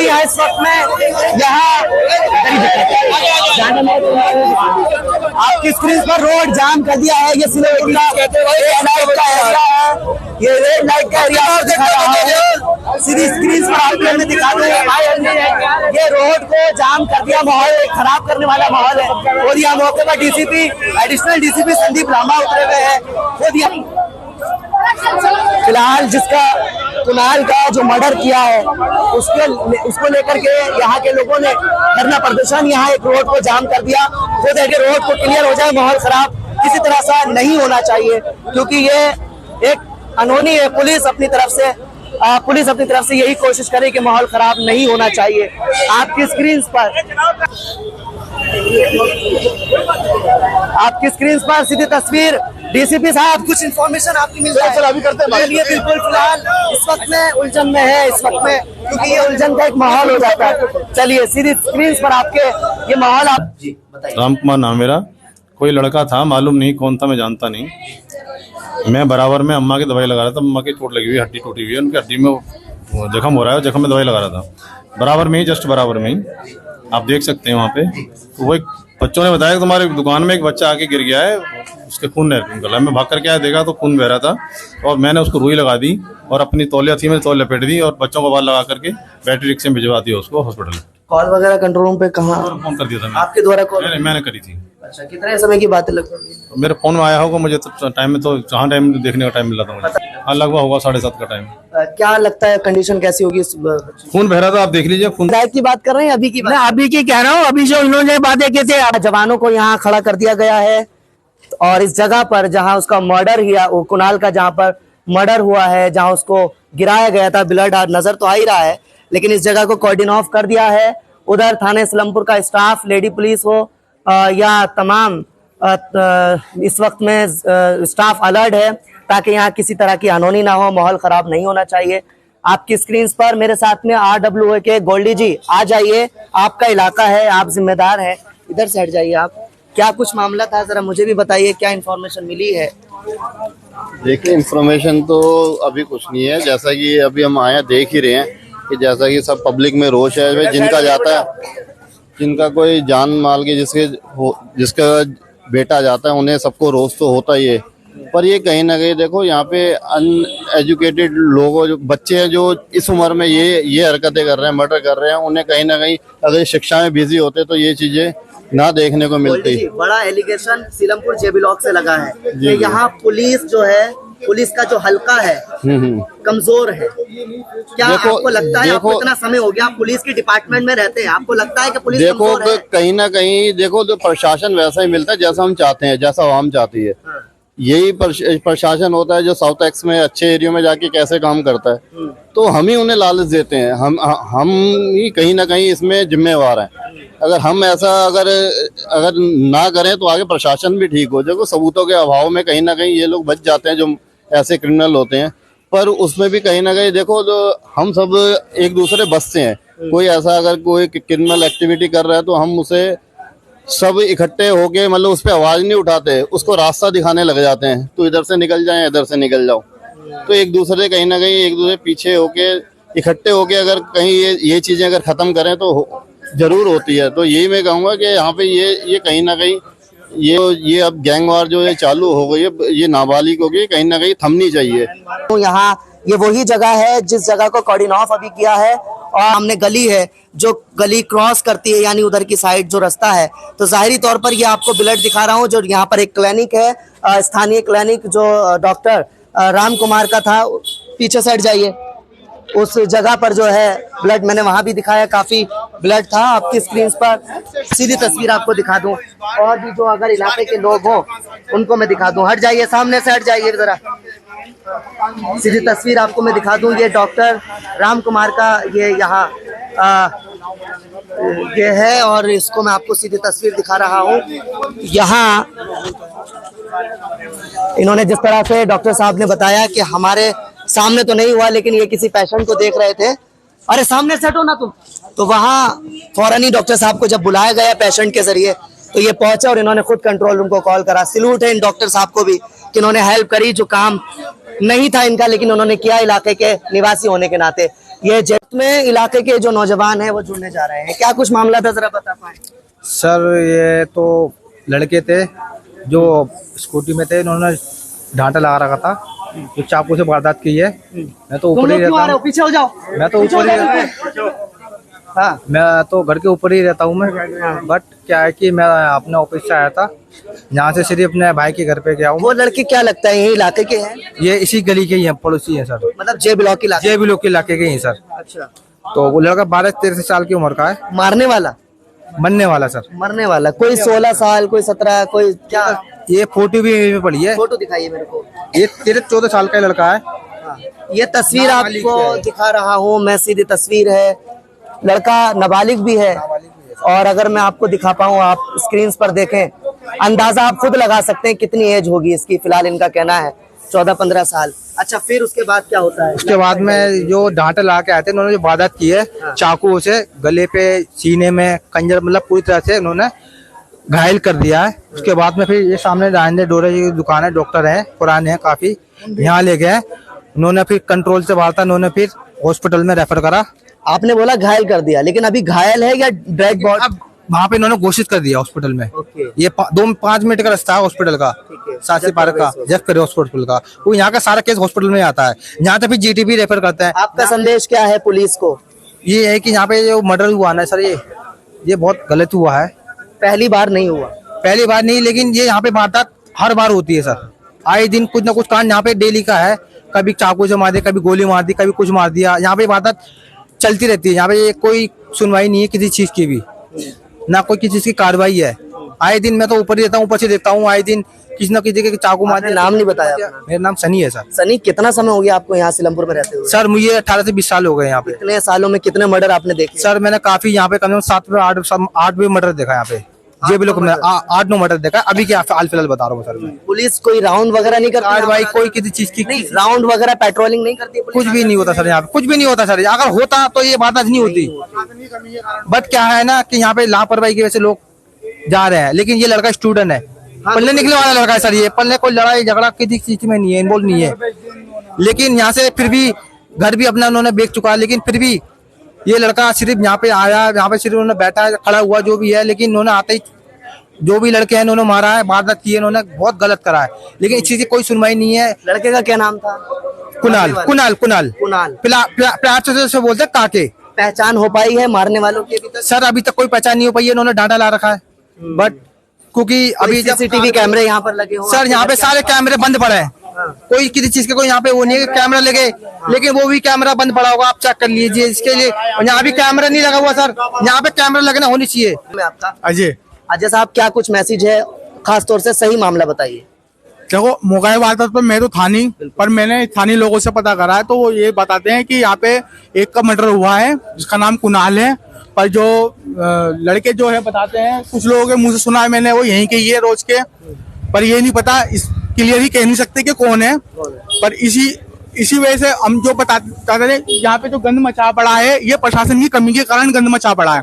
भी है इस वक्त में यहाँ। आपकी स्क्रीन पर रोड जाम कर दिया है। ये सिलौटी का रेड लाइट का एरिया है, ये रेड लाइट का एरिया आप दिखा रहा है। सीधी स्क्रीन पर आपको मैं दिखा दूं, ये रोड को जाम कर दिया, माहौल खराब करने वाला माहौल है। और यहाँ मौके पर DCP, additional DCP Sandeep Lama उतरे हुए हैं। खुद फिलहाल जिसका कुणाल का जो मर्डर किया है उसको लेकर के यहाँ के लोगों ने धरना प्रदर्शन, यहाँ एक रोड को जाम कर दिया। खुद है कि रोड को क्लियर हो जाए, माहौल खराब किसी तरह से नहीं होना चाहिए, क्योंकि ये एक अनहोनी है। पुलिस अपनी तरफ से यही कोशिश करे कि माहौल खराब नहीं होना चाहिए। आपकी स्क्रीन पर सीधी तस्वीर। डीसीपी साहब, कुछ इन्फॉर्मेशन आपकी मिल है? अभी करते हैं बिल्कुल। फिलहाल इस वक्त में उलझन में है, क्योंकि ये उलझन का एक माहौल हो जाता है। चलिए सीधी स्क्रीन पर आपके ये माहौल आप जी बताइए। राम कुमार नाम मेरा। कोई लड़का था, मालूम नहीं कौन था, मैं जानता नहीं। मैं बराबर में अम्मा की दवाई लगा रहा था। अम्मा की चोट लगी हुई, हड्डी टूटी हुई है, उनकी हड्डी में जख्म हो रहा है, जख्म में दवाई लगा रहा था। बराबर में ही, जस्ट बराबर में ही आप देख सकते हैं वहाँ पे। तो वो एक बच्चों ने बताया कि तुम्हारी दुकान में एक बच्चा आके गिर गया है, उसके खून निकला। मैं भाग करके आया, देखा तो खून बह रहा था, और मैंने उसको रुई लगा दी और अपनी तौलिया थी, मैंने तौलिया लपेट दी और बच्चों को बाहर लगा करके बैटरी रिक्शे में भिजवा दिया उसको हॉस्पिटल। कॉल वगैरह कंट्रोल रूम पे कहाँ फोन कर दिया था आपके द्वारा? कॉल मैंने करी थी। अच्छा, कितने समय की बात है लगभग? मेरे फोन में आया होगा, मुझे तो टाइम में तो जहाँ टाइम देखने का टाइम मिला था मुझे। हाँ, लगभग होगा 7:30 का टाइम। क्या लगता है कंडीशन कैसी होगी? खून बह रहा था, आप देख लीजिए। खून की बात कर रहे हैं अभी की? मैं अभी की कह रहा हूँ। अभी जो इन्होंने बातें की थी, जवानों को यहाँ खड़ा कर दिया गया है और इस जगह पर जहाँ उसका मर्डर हुआ, कुणाल का जहाँ पर मर्डर हुआ है, जहाँ उसको गिराया गया था, ब्लड नजर तो आ ही रहा है, लेकिन इस जगह को कॉर्डिन ऑफ कर दिया है। उधर थाने इस्लामपुर का स्टाफ, लेडी पुलिस हो या तमाम इस वक्त में स्टाफ अलर्ट है ताकि यहाँ किसी तरह की अनहोनी ना हो, माहौल खराब नहीं होना चाहिए। आपकी स्क्रीन पर मेरे साथ में RWA के गोल्डी जी आ जाइए। आपका इलाका है, आप जिम्मेदार हैं, इधर से हट जाइए आप। क्या कुछ मामला था, जरा मुझे भी बताइए, क्या इन्फॉर्मेशन मिली है? देखिए, इन्फॉर्मेशन तो अभी कुछ नहीं है। जैसा कि अभी हम आए देख ही रहे हैं कि जैसा कि सब पब्लिक में रोष है, जिनका जाता है, जिनका कोई जान माल के जिसका बेटा जाता है, उन्हें सबको रोष तो होता ही है। पर ये कहीं ना कहीं देखो, यहाँ पे अनएजुकेटेड लोग, जो बच्चे हैं जो इस उम्र में ये हरकतें कर रहे हैं, मर्डर कर रहे हैं, उन्हें कहीं ना कहीं अगर शिक्षा में बिजी होते तो ये चीजें ना देखने को मिलती। बड़ा एलिगेशन सीलमपुर जे ब्लॉक से लगा है कि यहाँ पुलिस जो है, पुलिस का जो हल्का है कमजोर है। क्या आपको लगता है? आपको इतना समय हो गया, आप पुलिस के डिपार्टमेंट में रहते हैं, आपको लगता है कि पुलिस कमजोर है? कहीं ना कहीं देखो, तो प्रशासन वैसा ही मिलता है जैसा हम चाहते हैं, जैसा आवाम चाहती है। यही प्रशासन होता है जो साउथ एक्स में अच्छे एरिया में जाके कैसे काम करता है, तो हम ही उन्हें लालच देते हैं। हम ही कहीं ना कहीं इसमें जिम्मेवार हैं। अगर हम ऐसा अगर ना करें तो आगे प्रशासन भी ठीक हो जाएगा। सबूतों के अभाव में कहीं ना कहीं ये लोग बच जाते हैं, जो ऐसे क्रिमिनल होते हैं। पर उसमें भी कहीं ना कहीं देखो, जो हम सब एक दूसरे बसते हैं। कोई ऐसा अगर कोई क्रिमिनल एक्टिविटी कर रहा है तो हम उसे सब इकट्ठे होके, मतलब उस पर आवाज नहीं उठाते, उसको रास्ता दिखाने लग जाते हैं, तो इधर से निकल जाए, इधर से निकल जाओ। तो एक दूसरे कहीं ना कहीं एक दूसरे पीछे होके, इकट्ठे होके अगर कहीं ये चीजें अगर खत्म करें तो जरूर होती है। तो यही मैं कहूँगा कि यहाँ पे ये कहीं ना कहीं ये अब गैंग वार जो है चालू हो गई है, ये नाबालिग हो गई, कहीं ना कहीं थमनी चाहिए। तो यहाँ ये वही जगह है जिस जगह को कॉर्डिन ऑफ अभी किया है, और हमने गली है जो गली क्रॉस करती है, यानी उधर की साइड जो रास्ता है। तो जाहिरी तौर पर ये आपको ब्लड दिखा रहा हूँ, जो यहाँ पर एक क्लिनिक है, स्थानीय क्लिनिक जो डॉक्टर राम कुमार का था। पीछे साइड जाइए, उस जगह पर जो है ब्लड मैंने वहां भी दिखाया, काफी ब्लड था। आपकी स्क्रीन पर सीधी तस्वीर आपको दिखा दूं, और भी जो अगर इलाके के लोग हो उनको मैं दिखा दूं। हट जाइए, सामने से हट जाइए जरा, सीधी तस्वीर आपको मैं दिखा दूं। ये डॉक्टर राम कुमार का ये यहाँ ये है, और इसको मैं आपको सीधी तस्वीर दिखा रहा हूँ। यहाँ इन्होंने जिस तरह से डॉक्टर साहब ने बताया कि हमारे सामने तो नहीं हुआ, लेकिन ये किसी पेशेंट को देख रहे थे, अरे सामने से हटो ना तुम, तो वहाँ फौरन ही डॉक्टर साहब को जब बुलाया गया पेशेंट के जरिए, तो ये पहुंचे और इन्होंने खुद कंट्रोल रूम को कॉल करा। सैल्यूट है इन डॉक्टर साहब को भी कि इन्होंने हेल्प करी, जो काम नहीं था इनका, लेकिन उन्होंने किया इलाके के निवासी होने के नाते। ये जेट में इलाके के जो नौजवान हैं वो जुड़ने जा रहे हैं, क्या कुछ मामला था जरा बता पाए? सर ये तो लड़के थे जो स्कूटी में थे, इन्होंने ढांचा लगा रखा था, जो चाकू से वारदात की है। मैं तो ऊपर ही रहता हूँ, पीछे हो जाओ। मैं तो ऊपर ही रहता हूँ। हाँ, मैं तो घर के ऊपर ही रहता हूँ मैं। बट क्या है कि मैं अपने ऑफिस से आया था, यहाँ से सिर्फ अपने भाई के घर पे गया हूँ। वो लड़के क्या लगता है यही इलाके के हैं? ये इसी गली के ही हैं, पड़ोसी हैं सर, मतलब जे ब्लॉक इलाके? जे भी लोग के इलाके के ही हैं सर। अच्छा, तो वो लड़का 12-13 साल की उम्र का है। मारने वाला? बनने वाला सर। मरने वाला कोई 16 साल, कोई 17, कोई क्या? ये फोटो भी पड़ी है, फोटो दिखाइए मेरे को। ये 13-14 साल का लड़का है। ये तस्वीर आपको दिखा रहा हूँ मैं, सीधी तस्वीर है, लड़का नाबालिग भी है। और अगर मैं आपको दिखा पाऊँ, आप स्क्रीन पर देखें, अंदाजा आप खुद लगा सकते हैं कितनी एज होगी इसकी। फिलहाल इनका कहना है 14-15 साल। अच्छा, फिर उसके बाद क्या होता है? उसके बाद में जो ढांचा ला के आए थे, उन्होंने जो वारदात की है, चाकू से गले पे, सीने में, कंजर, मतलब पूरी तरह से उन्होंने घायल कर दिया है। उसके बाद में फिर ये सामने राजेंद्र डोरे की दुकान है, डॉक्टर है, पुराने हैं काफी, यहाँ ले गए। उन्होंने फिर कंट्रोल से वारदात, उन्होंने फिर हॉस्पिटल में रेफर करा। आपने बोला घायल कर दिया, लेकिन अभी घायल है या डेड बॉडी? अब वहाँ पे इन्होंने घोषित कर दिया हॉस्पिटल में। ओके। ये 2-5 मिनट का रास्ता है हॉस्पिटल का, सासी पार्क का, जेफ करे हॉस्पिटल का। वो यहाँ का सारा केस हॉस्पिटल में आता है, यहाँ तक फिर जीटीबी रेफर करते हैं। आपका संदेश क्या है पुलिस को? ये है कि यहाँ पे जो मर्डर हुआ ना सर, ये बहुत गलत हुआ है। पहली बार नहीं हुआ? पहली बार नहीं, लेकिन ये यहाँ पे वारदात हर बार होती है सर। आए दिन कुछ ना कुछ कांड यहाँ पे डेली का है। कभी चाकू से मार दिया, कभी गोली मार दी, कभी कुछ मार दिया। यहाँ पे वारदात चलती रहती है। यहाँ पे कोई सुनवाई नहीं है किसी चीज की भी, ना कोई किसी चीज की कार्रवाई है। आए दिन मैं तो ऊपर ही रहता हूँ, ऊपर से देखता हूँ, आए दिन किसी न किसी के चाकू मार दिया। नाम नहीं बताया अपना? मेरा नाम सनी है सर। सनी, कितना समय हो गया आपको यहाँ सिलमपुर में रहते हुए? सर मुझे 18 से 20 साल हो गए यहाँ पे। कितने सालों में कितने मर्डर आपने देखे? सर मैंने काफी यहाँ पे कम से कम 7-8 भी मर्डर देखा यहाँ पे। जे भी लोग 8-9 मर्डर देखा। अभी क्या हाल फिलहाल बता रहा हूँ सर मैं। पुलिस कोई राउंड वगैरह नहीं करती? कार्रवाई कोई किसी चीज की नहीं, राउंड वगैरह पेट्रोलिंग नहीं करती पुलिस? कुछ भी नहीं होता सर यहाँ पे, कुछ भी नहीं होता सर। अगर होता तो ये वारदात नहीं होती। बट क्या है ना कि यहाँ पे लापरवाही की वजह से लोग जा रहे हैं। लेकिन ये लड़का स्टूडेंट है, पढ़ने निकले वाला लड़का है सर। ये पढ़ने कोई लड़ाई झगड़ा किसी चीज में नहीं है, इन्वॉल्व नहीं है। लेकिन यहाँ से फिर भी घर भी अपना उन्होंने बेच चुका है। लेकिन फिर भी ये लड़का सिर्फ यहाँ पे आया, यहाँ पे सिर्फ उन्होंने बैठा खड़ा हुआ जो भी है। लेकिन उन्होंने आते ही जो भी लड़के हैं उन्होंने मारा है, वारदात की है, उन्होंने बहुत गलत करा है। लेकिन इस चीज की कोई सुनवाई नहीं है। लड़के का क्या नाम था? कुणाल। कुणाल। प्यार से बोलते हैं काके। पहचान हो पाई है मारने वालों की अभी तक? सर अभी तक कोई पहचान नहीं हो पाई है। इन्होंने डांटा ला रखा है। बट क्योंकि अभी सीसीटीवी कैमरे यहाँ पर लगे हो? सर यहाँ पे सारे कैमरे बंद पड़े हैं। कोई किसी चीज के कोई यहाँ पे वो नहीं है कैमरा लगे, लेकिन वो भी कैमरा बंद पड़ा होगा, आप चेक कर लीजिए इसके लिए। यहाँ भी कैमरा नहीं लगा हुआ सर, यहाँ पे कैमरा लगना होनी चाहिए। आपका? अजय। अजय साहब, क्या कुछ मैसेज है, खास तौर से सही मामला बताइए। देखो, मोगाई वारदात पर मैं तो था नहीं, पर मैंने स्थानीय लोगों से पता करा है तो वो ये बताते हैं कि यहाँ पे एक का मर्डर हुआ है जिसका नाम कुणाल है। पर जो लड़के जो है बताते हैं, कुछ लोगों के मुंह से सुना है मैंने, वो यहीं के ही है रोज के। पर ये नहीं पता, इस क्लियर ही कह नहीं सकते कि कौन है। पर इसी वजह से हम जो बताते हैं, यहाँ पे जो गंद मचा पड़ा है, ये प्रशासन की कमी के कारण गंद मचा पड़ा है।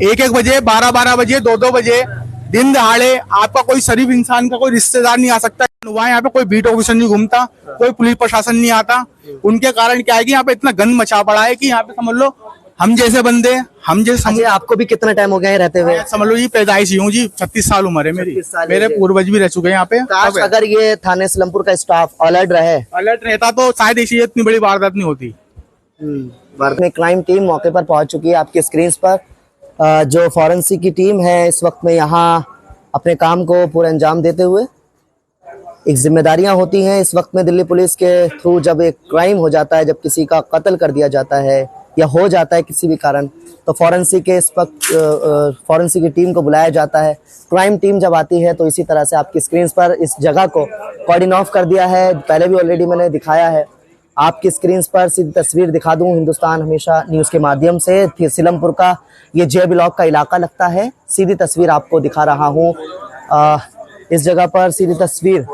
1-1 बजे, 12-12 बजे, 2-2 बजे दिन दहाड़े आपका कोई शरीफ इंसान का कोई रिश्तेदार नहीं आ सकता। वहाँ यहाँ पे कोई बीट ऑफिसर नहीं घूमता, कोई पुलिस प्रशासन नहीं आता। उनके कारण क्या है कि यहाँ पे इतना गंद मचा पड़ा है कि यहाँ पे समझ लो हम जैसे बंदे, हम जैसे आपको भी कितना टाइम हो गया है रहते हुए? समझ लो ये पैदाइश ही हूँ जी, 36 साल उम्र है मेरी। मेरे पूर्वज भी रह चुके हैं यहाँ पे। काश अगर ये थाने सिलमपुर का स्टाफ अलर्ट रहता तो शायद ऐसी इतनी बड़ी वारदात नहीं होती। भारत में क्राइम टीम मौके पर पहुंच चुकी है। आपकी स्क्रीन पर जो फॉरेंसिक की टीम है इस वक्त में यहाँ अपने काम को पूरा अंजाम देते हुए, एक जिम्मेदारियां होती हैं इस वक्त में दिल्ली पुलिस के थ्रू। जब एक क्राइम हो जाता है, जब किसी का कत्ल कर दिया जाता है या हो जाता है किसी भी कारण, तो फॉरेंसिक के इस वक्त फॉरेंसिक की टीम को बुलाया जाता है। क्राइम टीम जब आती है तो इसी तरह से आपकी स्क्रीन पर इस जगह को कॉर्डिन ऑफ कर दिया है। पहले भी ऑलरेडी मैंने दिखाया है, आपकी स्क्रीन पर सीधी तस्वीर दिखा दूं हिंदुस्तान हमेशा न्यूज़ के माध्यम से। सिलमपुर का ये जे ब्लॉक का इलाका लगता है, सीधी तस्वीर आपको दिखा रहा हूँ। इस जगह पर सीधी तस्वीर,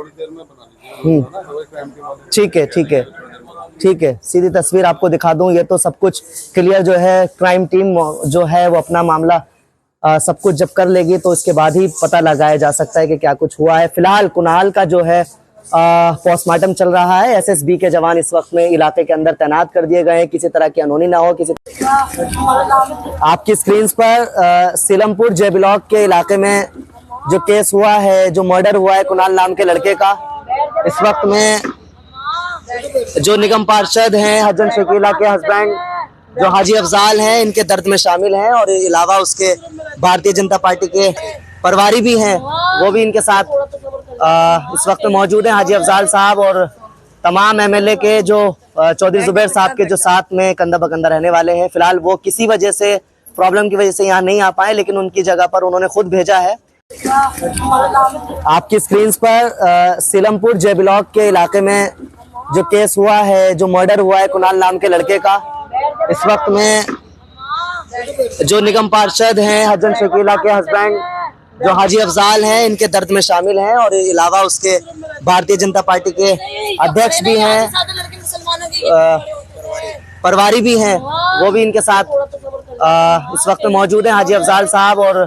ठीक है, सीधी तस्वीर आपको दिखा दूं। ये तो सब कुछ क्लियर जो है, क्राइम टीम जो है वो अपना मामला सब कुछ जब कर लेगी तो इसके बाद ही पता लगाया जा सकता है कि क्या कुछ हुआ है। फिलहाल कुणाल का जो है पोस्टमार्टम चल रहा है। एसएसबी के जवान इस वक्त में इलाके के अंदर तैनात कर दिए गए हैं, किसी तरह की अनहोनी ना हो। आपकी स्क्रीन पर सीलमपुर जे ब्लॉक के इलाके में जो केस हुआ है, जो मर्डर हुआ है कुणाल नाम के लड़के का, इस वक्त में जो निगम पार्षद हैं हजन शकीला के हस्बैंड जो हाजी अफजाल हैं, इनके दर्द में शामिल हैं और अलावा उसके भारतीय जनता पार्टी के प्रभारी भी हैं, वो भी इनके साथ इस वक्त मौजूद हैं। हाजी अफजाल साहब और तमाम एमएलए के जो चौधरी जुबैर साहब के जो साथ में कंधा बकंधा रहने वाले हैं। फिलहाल वो किसी वजह से, प्रॉब्लम की वजह से यहाँ नहीं आ पाए, लेकिन उनकी जगह पर उन्होंने खुद भेजा है। आपकी स्क्रीन पर सीलमपुर जे ब्लॉक के इलाके में जो केस हुआ है, जो मर्डर हुआ है कुणाल नाम के लड़के का, इस वक्त में जो निगम पार्षद हैं हजन शकीला के हस्बैंड जो हाजी अफजाल हैं, इनके दर्द में शामिल हैं और अलावा उसके भारतीय जनता पार्टी के अध्यक्ष भी हैं, प्रभारी भी हैं, वो भी इनके साथ इस वक्त मौजूद हैं। हाजी अफजाल साहब और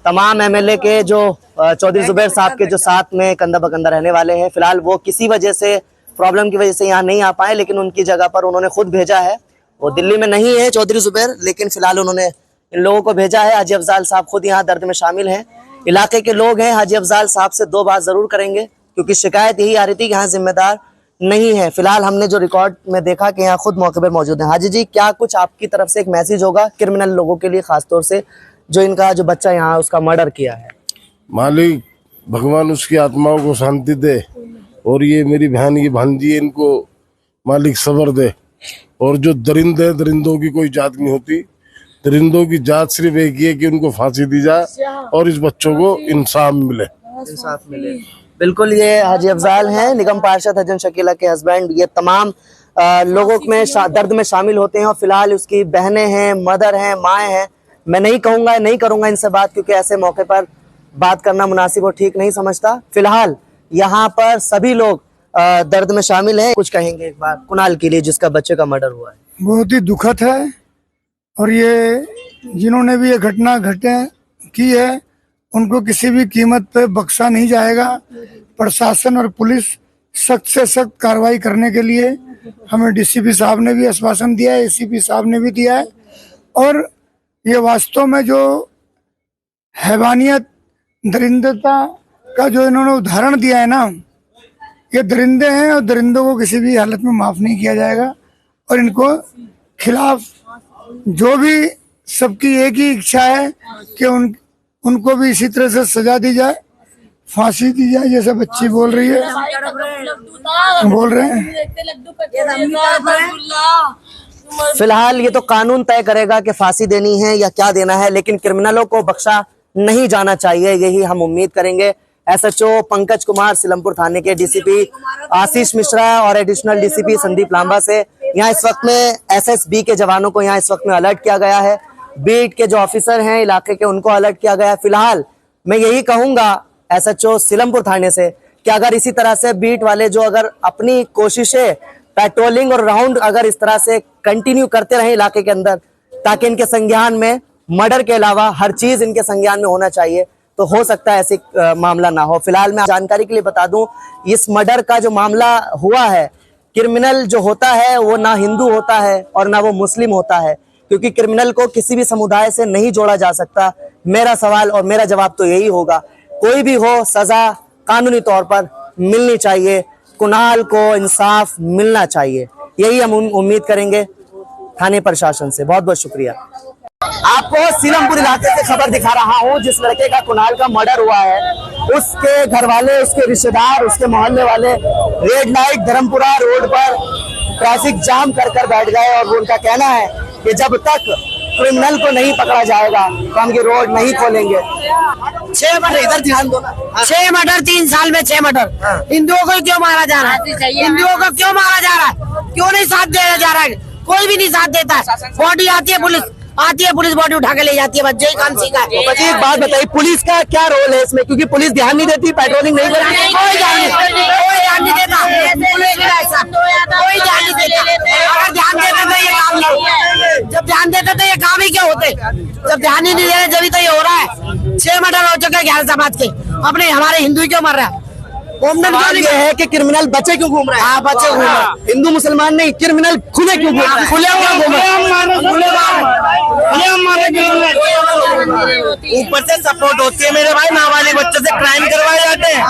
तमाम एमएलए के जो चौधरी जुबैर साहब के जो साथ में कंधा बकंधा रहने वाले हैं। फिलहाल वो किसी वजह से, प्रॉब्लम की वजह से यहाँ नहीं आ पाए, लेकिन उनकी जगह पर उन्होंने खुद भेजा है। वो दिल्ली में नहीं है चौधरी जुबैर, लेकिन फिलहाल उन्होंने इन लोगों को भेजा है। हाजी अफजाल साहब खुद यहाँ दर्द में शामिल हैं, इलाके के लोग हैं। हाजी अफजाल साहब से दो बात जरूर करेंगे, क्योंकि शिकायत यही आ रही थी कि यहाँ जिम्मेदार नहीं है। फिलहाल हमने जो रिकॉर्ड में देखा कि यहाँ खुद मौके पर मौजूद है। हाजी जी, क्या कुछ आपकी तरफ से एक मैसेज होगा क्रिमिनल लोगों के लिए, खासतौर से जो इनका जो बच्चा यहाँ उसका मर्डर किया है? मालिक भगवान उसकी आत्माओं को शांति दे, और ये मेरी बहन की भांजी है, इनको मालिक सब्र दे। और जो दरिंदे, दरिंदों की कोई जात नहीं होती, दरिंदों की जात सिर्फ एक ही है कि उनको फांसी दी जाए और इस बच्चों को इंसाफ मिले। इंसाफ मिले। बिल्कुल, ये हाजी अफजाल हैं, निगम पार्षद हजन शकीला के हस्बैंड। ये तमाम लोगों में दर्द में शामिल होते हैं और फिलहाल उसकी बहनें हैं, मदर हैं, माएँ हैं। मैं नहीं करूंगा इनसे बात, क्योंकि ऐसे मौके पर बात करना मुनासिब और ठीक नहीं समझता। फिलहाल यहाँ पर सभी लोग दर्द में शामिल हैं। कुछ कहेंगे एक बार कुणाल के लिए, जिसका बच्चे का मर्डर हुआ है? बहुत ही दुखद है, और ये जिन्होंने भी ये घटना की है उनको किसी भी कीमत पे बख्शा नहीं जाएगा। प्रशासन और पुलिस सख्त से सख्त कार्रवाई करने के लिए हमें डीसीपी साहब ने भी आश्वासन दिया है, एसीपी साहब ने भी दिया है। और ये वास्तव में जो हैवानियत, दरिंदता का जो इन्होंने उदाहरण दिया है ना, ये दरिंदे हैं और दरिंदों को किसी भी हालत में माफ नहीं किया जाएगा। और इनको खिलाफ जो भी, सबकी एक ही इच्छा है कि उनको भी इसी तरह से सजा दी जाए, फांसी दी जाए, जैसे बच्ची बोल रही है, बोल रहे हैं। फिलहाल ये तो कानून तय करेगा कि फांसी देनी है या क्या देना है, लेकिन क्रिमिनलों को बख्शा नहीं जाना चाहिए, यही हम उम्मीद करेंगे। एसएचओ पंकज कुमार सीलमपुर थाने के, डीसीपी आशीष मिश्रा और एडिशनल डीसीपी संदीप लांबा से यहाँ इस वक्त में एसएसबी के जवानों को यहाँ इस वक्त में अलर्ट किया गया है। बीट के जो ऑफिसर हैं इलाके के, उनको अलर्ट किया गया है। फिलहाल मैं यही कहूंगा एसएचओ सीलमपुर थाने से कि अगर इसी तरह से बीट वाले जो अगर अपनी कोशिशें, पेट्रोलिंग और राउंड अगर इस तरह से कंटिन्यू करते रहे इलाके के अंदर, ताकि इनके संज्ञान में मर्डर के अलावा हर चीज इनके संज्ञान में होना चाहिए, तो हो सकता है ऐसे मामला ना हो। फिलहाल मैं जानकारी के लिए बता दूं, इस मर्डर का जो मामला हुआ है, क्रिमिनल जो होता है वो ना हिंदू होता है और ना वो मुस्लिम होता है, क्योंकि क्रिमिनल को किसी भी समुदाय से नहीं जोड़ा जा सकता। मेरा सवाल और मेरा जवाब तो यही होगा, कोई भी हो, सजा कानूनी तौर पर मिलनी चाहिए, कुणाल को इंसाफ मिलना चाहिए, यही हम उम्मीद करेंगे थाने प्रशासन से। बहुत बहुत शुक्रिया। आपको सीलमपुर इलाके से खबर दिखा रहा हूं, जिस लड़के का कुणाल का मर्डर हुआ है, उसके घर वाले, उसके रिश्तेदार, उसके मोहल्ले वाले रेड लाइट धर्मपुरा रोड पर ट्रैफिक जाम कर बैठ गए और उनका कहना है कि जब तक क्रिमिनल को नहीं पकड़ा जाएगा तो हम ये रोड नहीं खोलेंगे। 6 मर्डर, इधर ध्यान दो ना, 6 मर्डर 3 साल में 6 मर्डर। हिंदुओं को क्यों मारा जा रहा है? हिंदुओं को क्यों मारा जा रहा है? क्यों नहीं साथ दिया जा रहा है? कोई भी नहीं साथ देता है। बॉडी आती है, पुलिस बॉडी उठा के ले जाती है, बच्चे ही काम सीखा है। तो एक बात बताइए, पुलिस का क्या रोल है इसमें? क्योंकि पुलिस ध्यान नहीं देती, पेट्रोलिंग नहीं करती, कोई ध्यान नहीं देता, कोई ध्यान नहीं देता। अगर ध्यान देते तो ये काम नहीं, जब ध्यान देते तो ये काम ही क्या होते? जब ध्यान ही नहीं दे रहे जब तो ये हो रहा है। 6 मर्डर हो चुके हैं 11 समाज के, अपने हमारे हिंदू क्यों मर रहा है? घूमने सवाल ये है कि क्रिमिनल बच्चे क्यों घूम रहे हैं? बच्चे घूम रहे हैं। हिंदू मुसलमान नहीं, क्रिमिनल खुले क्यों घूम रहे हैं? खुले ऊपर से सपोर्ट होती है मेरे भाई, नाबालिग बच्चों से क्राइम करवाए जाते हैं,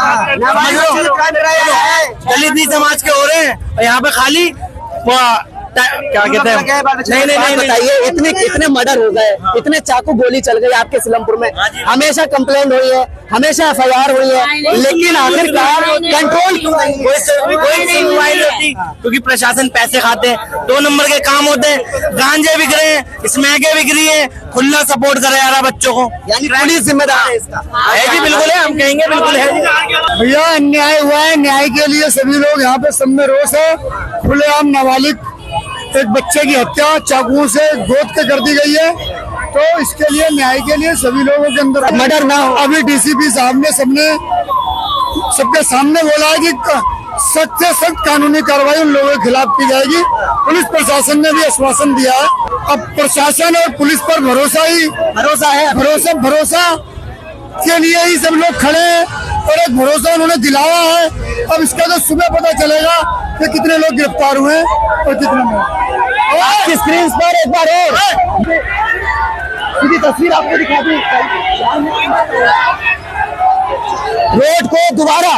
दलित समाज के हो रहे हैं, और यहाँ पे खाली क्या कहते हैं, नहीं बताइए, इतने मर्डर हो गए, इतने चाकू गोली चल गई आपके सिलमपुर में, हमेशा कंप्लेंट हुई है, हमेशा FIR हुई है, लेकिन आखिरकार कंट्रोल क्यों नहीं? कोई सुनवाई नहीं होती, क्योंकि प्रशासन पैसे खाते हैं, 2 नंबर के काम होते हैं, गांजे बिक रहे हैं, स्मैके बिक रही है, खुला सपोर्ट करे जा रहा बच्चों को, यानी पुलिस जिम्मेदार है इसका? है जी, बिल्कुल है, हम कहेंगे बिल्कुल है। भैया अन्याय हुआ है, न्याय के लिए सभी लोग यहाँ पे सब में रोष है। खुलेआम नाबालिग एक बच्चे की हत्या चाकुओं से गोद के कर दी गई है, तो इसके लिए न्याय के लिए सभी लोगों के अंदर मर्डर ना हो। अभी DCP साहब ने सबके सामने बोला है कि सख्त से सख्त कानूनी कार्रवाई उन लोगों के खिलाफ की जाएगी। पुलिस प्रशासन ने भी आश्वासन दिया है। अब प्रशासन और पुलिस पर भरोसा है, भरोसा के लिए ही सब लोग खड़े हैं और एक भरोसा उन्होंने दिलाया है। अब इसका तो सुबह पता चलेगा कि कितने लोग गिरफ्तार हुए और कितने नहीं। आपकी स्क्रीन पर एक बार और सीधी तस्वीर आपको दिखा दूं, रोड को दोबारा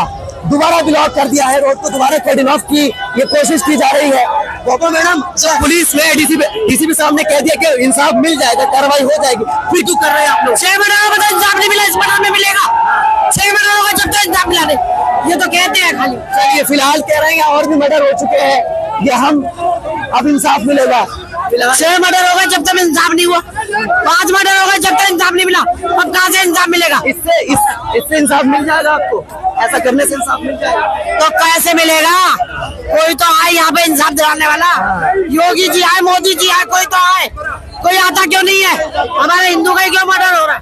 ब्लॉक कर दिया है, रोड को दोबारा कट ऑफ की ये कोशिश की जा रही है। गोपा मैडम, पुलिस ने DCP साहब ने कह दिया कि इंसाफ मिल जाएगा, कार्रवाई हो जाएगी, फिर क्यों कर रहे हैं आप लोग? 6 महीने में इंसाफ नहीं मिला, इस महीने में मिलेगा, 6 महीने होगा जब तक इंसाफ मिला नहीं, ये तो कहते हैं खाली। चलिए, फिलहाल कह रहे हैं और भी मर्डर हो चुके हैं, ये हम अब इंसाफ मिलेगा। 6 मर्डर होगा जब तक इंसाफ नहीं हुआ, 5 मर्डर होगा जब तक इंसाफ नहीं मिला, अब कहाँ से इंसाफ मिलेगा? इससे इंसाफ मिल जाएगा आपको? ऐसा करने से इंसाफ मिल जाएगा? तो कैसे मिलेगा? कोई तो आए यहाँ पे इंसाफ दिलाने वाला, योगी जी आए, मोदी जी आए, कोई तो आए, कोई आता क्यों नहीं है? हमारे हिंदू का ही क्यों मर्डर हो रहा है?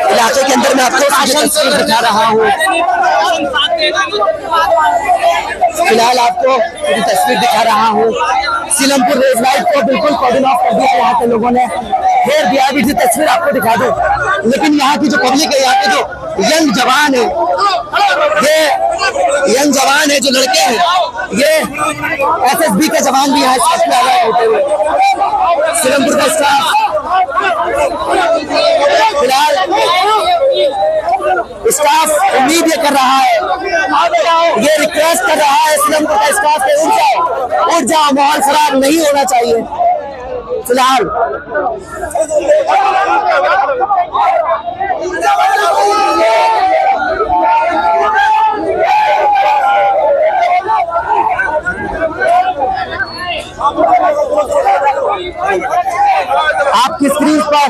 इलाके के अंदर मैं आपको तस्वीर दिखा रहा हूँ, फिलहाल आपको तस्वीर दिखा रहा हूँ। सिलमपुर रेड लाइट को बिल्कुल कॉर्डन ऑफ कर दिया यहाँ के लोगों ने, घेर दिया। अभी तस्वीर आपको दिखा दो, लेकिन यहाँ की जो पब्लिक है, यहाँ के जो यंग जवान है, ये यंग जवान है, जो लड़के हैं, ये SSB के जवान भी यहाँ स्टाफ में आ गए होते हुए। सिलमपुर का स्टाफ फिलहाल स्टाफ उम्मीद ये कर रहा है, ये रिक्वेस्ट कर रहा है सिलमपुर का स्टाफ के उठ जाओ, माहौल खराब नहीं होना चाहिए। फिलहाल आपकी स्क्रीन पर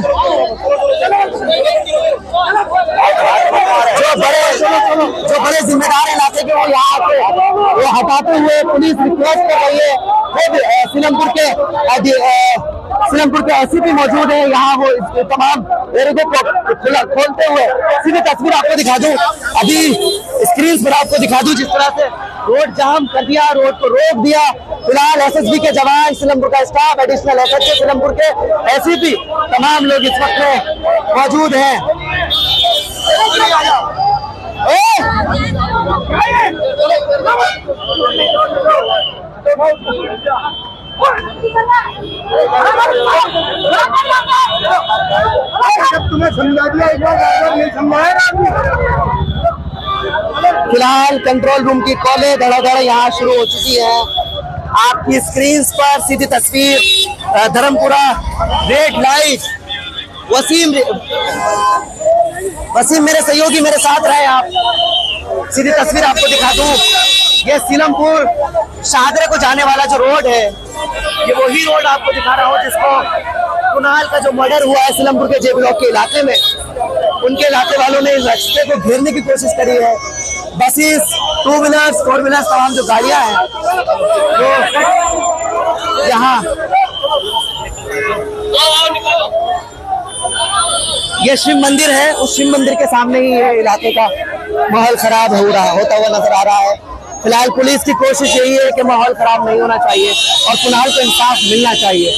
जो बड़े जिम्मेदार इलाके के वो यहाँ आके वो हटाते हुए पुलिस रिक्वेस्ट कर रही है। सिलमपुर के SCP मौजूद है यहाँ, वो तमाम एरिया को खोलते हुए सीधी तस्वीर आपको दिखा दूं, अभी स्क्रीन पर आपको दिखा दूं जिस तरह से रोड जाम कर दिया, रोड को रोक दिया। फिलहाल SSB के जवान, सिलमपुर का स्टाफ, एडिशनल SHO सिलमपुर के SCP, तमाम लोग इस वक्त में मौजूद हैं। तुम्हें समझा दिया, एक बार नहीं समझाया। फिलहाल कंट्रोल रूम की कॉलें धड़ाधड़ यहाँ शुरू हो चुकी है। आपकी स्क्रीन पर सीधी तस्वीर धर्मपुरा रेड लाइट। वसीम मेरे सहयोगी मेरे साथ रहे, आप सीधी तस्वीर आपको दिखा दूं, ये सिलमपुर शाहदरे को जाने वाला जो रोड है, ये वही रोड आपको दिखा रहा हूँ जिसको कुणाल का जो मर्डर हुआ है सिलमपुर के जे ब्लॉक के इलाके में, उनके इलाके वालों ने इस रास्ते को घेरने की कोशिश करी है। बसेस, 2 व्हीलर्स, 4 व्हीलर्स, तमाम जो गाड़ियां हैं वो यहाँ, ये शिव मंदिर है, उस शिव मंदिर के सामने ही ये इलाके का माहौल खराब होता हुआ नजर आ रहा है। फिलहाल पुलिस की कोशिश यही है कि माहौल खराब नहीं होना चाहिए और कुणाल को इंसाफ मिलना चाहिए।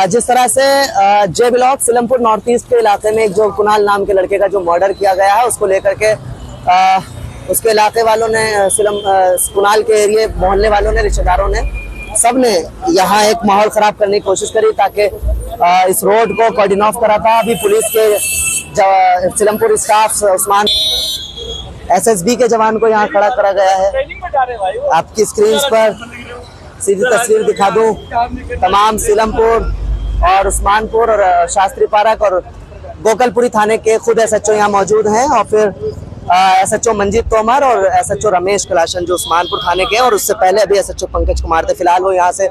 जिस तरह से जे ब्लॉक सिलमपुर नॉर्थ ईस्ट के इलाके में एक जो कुणाल नाम के लड़के का जो मर्डर किया गया है उसको लेकर के उसके इलाके वालों ने कुणाल के एरिया मोहल्ले वालों ने, रिश्तेदारों ने, सब ने यहाँ एक माहौल खराब करने की कोशिश करी ताकि इस रोड को कॉर्डिन ऑफ करा था। अभी पुलिस के सिलमपुर स्टाफ उस्मान एसएसबी के जवान को यहाँ खड़ा करा गया है। आपकी स्क्रीन पर सीधी तस्वीर दिखा दूं, तमाम सिलमपुर और उस्मानपुर और शास्त्री पार्क और गोकलपुरी थाने के खुद एसएचओ यहाँ मौजूद हैं और फिर एसएचओ मंजीत तोमर और एसएचओ रमेश कलाशन जो उस्मानपुर थाने के हैं और उससे पहले अभी एसएचओ पंकज कुमार थे। फिलहाल वो यहाँ से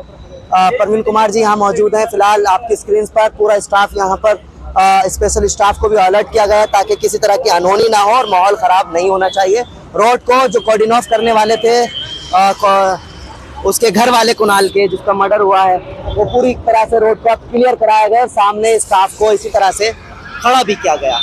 परवीन कुमार जी यहाँ मौजूद हैं। फिलहाल आपकी स्क्रीन पर पूरा स्टाफ यहाँ पर स्पेशल स्टाफ को भी अलर्ट किया गया है ताकि किसी तरह की अनहोनी ना हो और माहौल खराब नहीं होना चाहिए। रोड को जो कॉर्डिन ऑफ करने वाले थे उसके घर वाले कुणाल के जिसका मर्डर हुआ है वो पूरी तरह से रोड को क्लियर कराया गया। सामने स्टाफ को इसी तरह से खड़ा भी किया गया।